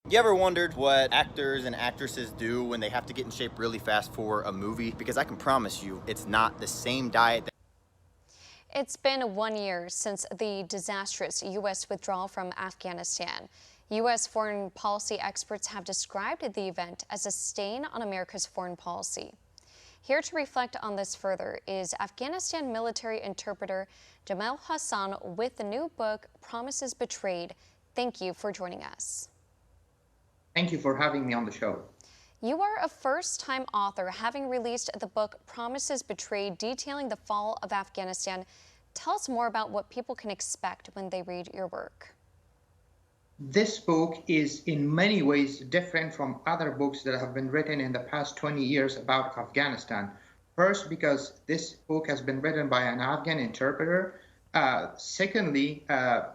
You ever wondered what actors and actresses do when they have to get in shape really fast for a movie? Because I can promise you, it's not the same diet. It's been 1 year since the disastrous U.S. withdrawal from Afghanistan. U.S. foreign policy experts have described the event as a stain on America's foreign policy. Here to reflect on this further is Afghanistan military interpreter Jamil Hassan with the new book, Promises Betrayed. Thank you for joining us. Thank you for having me on the show. You are a first-time author, having released the book Promises Betrayed, detailing the fall of Afghanistan. Tell us more about what people can expect when they read your work. This book is in many ways different from other books that have been written in the past 20 years about Afghanistan. First, because this book has been written by an Afghan interpreter. Secondly,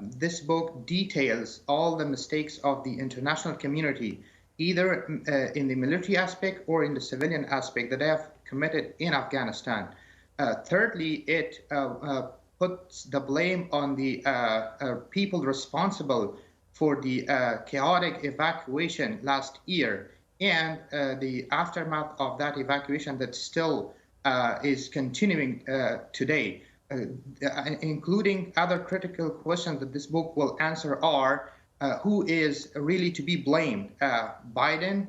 this book details all the mistakes of the international community, either in the military aspect or in the civilian aspect that they have committed in Afghanistan. Thirdly, it puts the blame on the people responsible for the chaotic evacuation last year and the aftermath of that evacuation that still is continuing today. Including other critical questions that this book will answer are who is really to be blamed, Biden,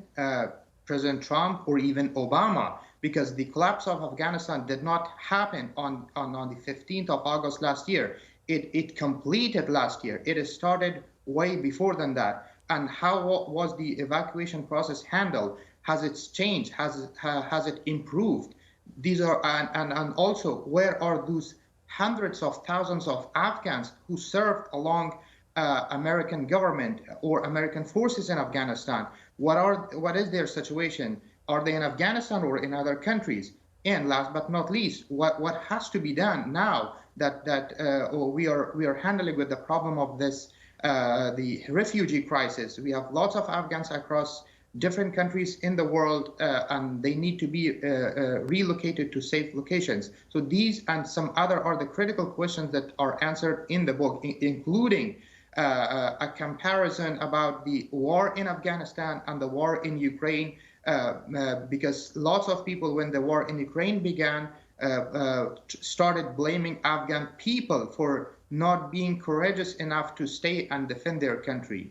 President Trump, or even Obama, because the collapse of Afghanistan did not happen on the 15th of August last year. It completed last year. It started way before than that. And how was the evacuation process handled? Has it changed? Has it improved? These are and also, where are those hundreds of thousands of Afghans who served along American government or American forces in Afghanistan? What is their situation? Are they in Afghanistan or in other countries? And last but not least, what has to be done now that we are handling with the problem of this the refugee crisis? We have lots of Afghans across different countries in the world, and they need to be relocated to safe locations. So these and some other are the critical questions that are answered in the book, including a comparison about the war in Afghanistan and the war in Ukraine, because lots of people, when the war in Ukraine began, started blaming Afghan people for not being courageous enough to stay and defend their country.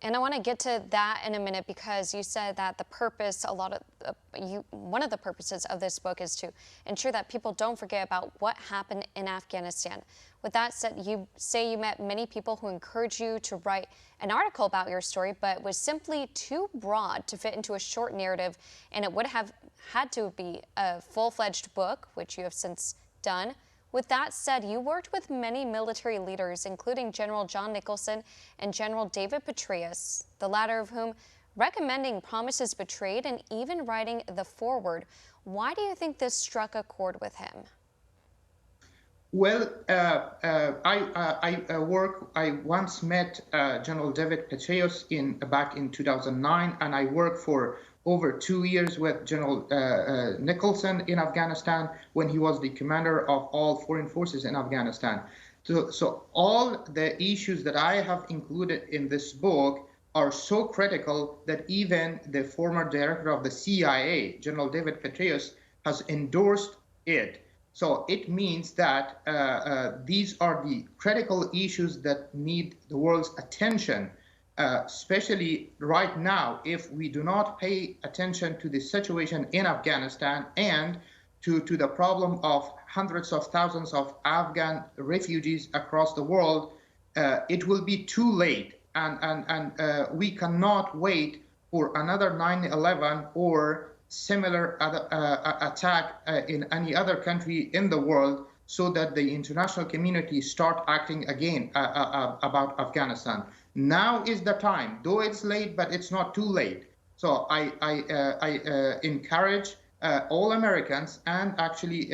And I want to get to that in a minute, because you said that the purpose, one of the purposes of this book is to ensure that people don't forget about what happened in Afghanistan. With that said, you say you met many people who encouraged you to write an article about your story, but was simply too broad to fit into a short narrative, and it would have had to be a full-fledged book, which you have since done. With that said, you worked with many military leaders, including General John Nicholson and General David Petraeus, the latter of whom recommending Promises Betrayed and even writing the foreword. Why do you think this struck a chord with him? Well, I once met General David Petraeus back in 2009, and I worked for over 2 years with General Nicholson in Afghanistan when he was the commander of all foreign forces in Afghanistan. So all the issues that I have included in this book are so critical that even the former director of the CIA, General David Petraeus, has endorsed it. So it means that these are the critical issues that need the world's attention. Especially right now, if we do not pay attention to the situation in Afghanistan and to the problem of hundreds of thousands of Afghan refugees across the world, it will be too late. And we cannot wait for another 9/11 or similar attack in any other country in the world, so that the international community start acting again about Afghanistan. Now is the time, though it's late, but it's not too late. So I encourage all Americans and actually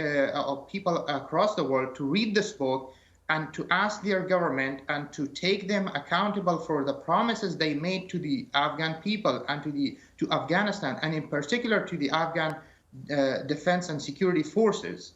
people across the world to read this book and to ask their government and to take them accountable for the promises they made to the Afghan people and to Afghanistan, and in particular to the Afghan defense and security forces.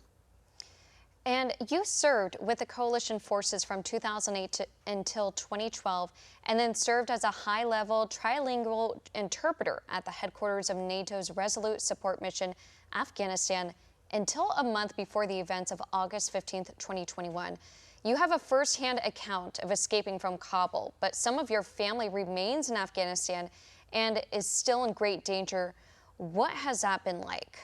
And you served with the coalition forces from 2008 until 2012, and then served as a high-level trilingual interpreter at the headquarters of NATO's Resolute Support Mission, Afghanistan, until a month before the events of August 15, 2021. You have a first-hand account of escaping from Kabul, but some of your family remains in Afghanistan and is still in great danger. What has that been like?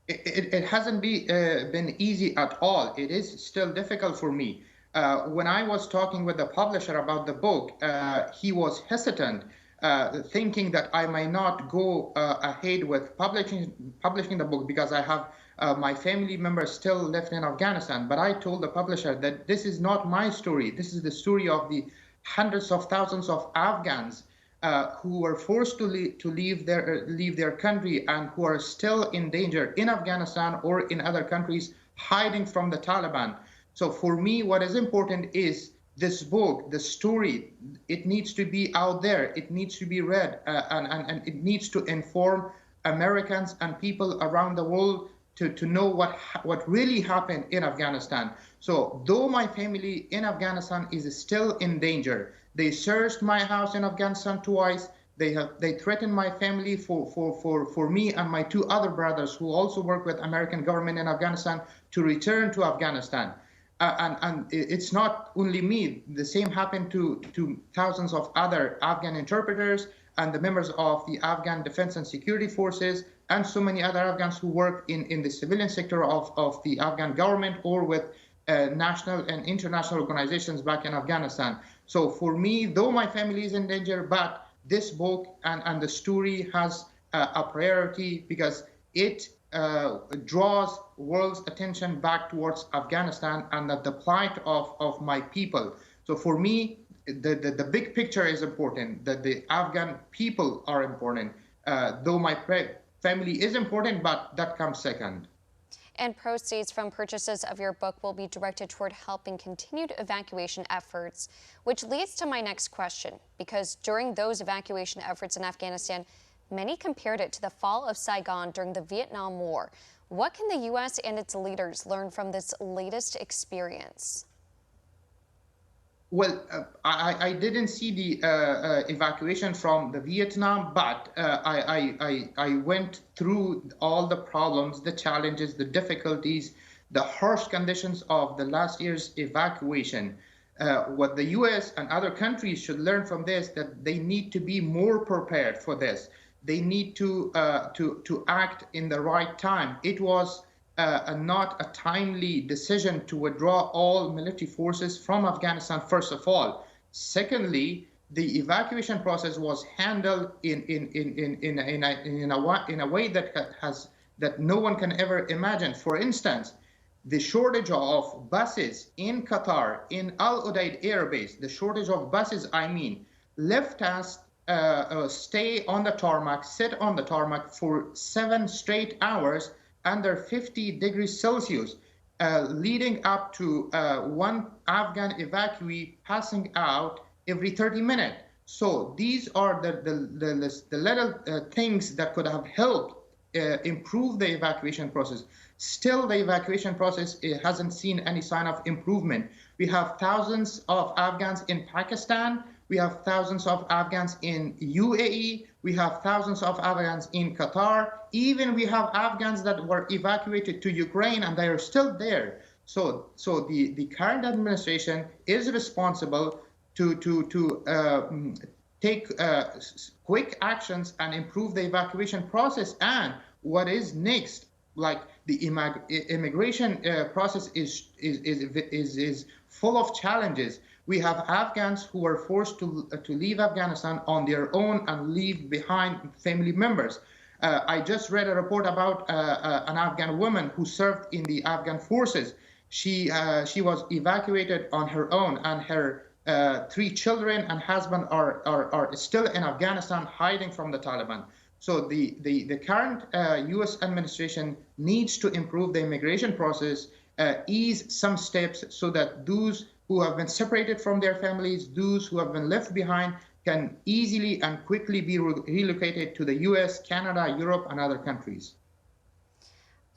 It hasn't been easy at all. It is still difficult for me. When I was talking with the publisher about the book, he was hesitant, thinking that I might not go ahead with publishing the book because I have my family members still left in Afghanistan. But I told the publisher that this is not my story. This is the story of the hundreds of thousands of Afghans who were forced to leave their country and who are still in danger in Afghanistan or in other countries, hiding from the Taliban. So for me, what is important is this book, the story. It needs to be out there. It needs to be read, and it needs to inform Americans and people around the world to know what really happened in Afghanistan. So though my family in Afghanistan is still in danger, they searched my house in Afghanistan twice. They threatened my family for me and my two other brothers who also work with American government in Afghanistan to return to Afghanistan. And it's not only me. The same happened to thousands of other Afghan interpreters and the members of the Afghan Defense and Security Forces and so many other Afghans who work in the civilian sector of the Afghan government or with national and international organizations back in Afghanistan. So for me, though my family is in danger, but this book and the story has a priority because it draws world's attention back towards Afghanistan and the plight of my people. So for me, the big picture is important, that the Afghan people are important, though my family is important, but that comes second. And proceeds from purchases of your book will be directed toward helping continued evacuation efforts, which leads to my next question, because during those evacuation efforts in Afghanistan, many compared it to the fall of Saigon during the Vietnam War. What can the U.S. and its leaders learn from this latest experience? Well, I didn't see the evacuation from the Vietnam, but I went through all the problems, the challenges, the difficulties, the harsh conditions of the last year's evacuation. What the U.S. and other countries should learn from this, that they need to be more prepared for this. They need to act in the right time. It was not a timely decision to withdraw all military forces from Afghanistan, first of all. Secondly, the evacuation process was handled in a way that no one can ever imagine. For instance, the shortage of buses in Qatar, in Al Udeid Air Base, the shortage of buses, left us stay on the tarmac, sit on the tarmac for 7 straight hours under 50 degrees Celsius, leading up to one Afghan evacuee passing out every 30 minutes. So these are the little things that could have helped improve the evacuation process. Still, the evacuation process hasn't seen any sign of improvement. We have thousands of Afghans in Pakistan. We have thousands of Afghans in UAE. We have thousands of Afghans in Qatar. Even we have Afghans that were evacuated to Ukraine and they are still there. So the current administration is responsible to take quick actions and improve the evacuation process. And what is next, like the immigration process is full of challenges. We have Afghans who were forced to leave Afghanistan on their own and leave behind family members. I just read a report about an Afghan woman who served in the Afghan forces. She was evacuated on her own, and her 3 children and husband are still in Afghanistan hiding from the Taliban. So the current U.S. administration needs to improve the immigration process, ease some steps so that those who have been separated from their families, those who have been left behind, can easily and quickly be relocated to the US, Canada, Europe, and other countries.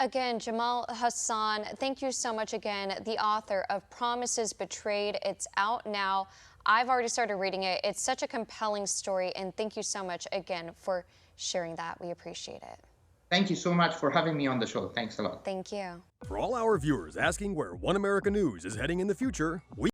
Again, Jamil Hassan, thank you so much again. The author of Promises Betrayed. It's out now. I've already started reading it. It's such a compelling story, and thank you so much again for sharing that. We appreciate it. Thank you so much for having me on the show. Thanks a lot. Thank you. For all our viewers asking where One America News is heading in the future, we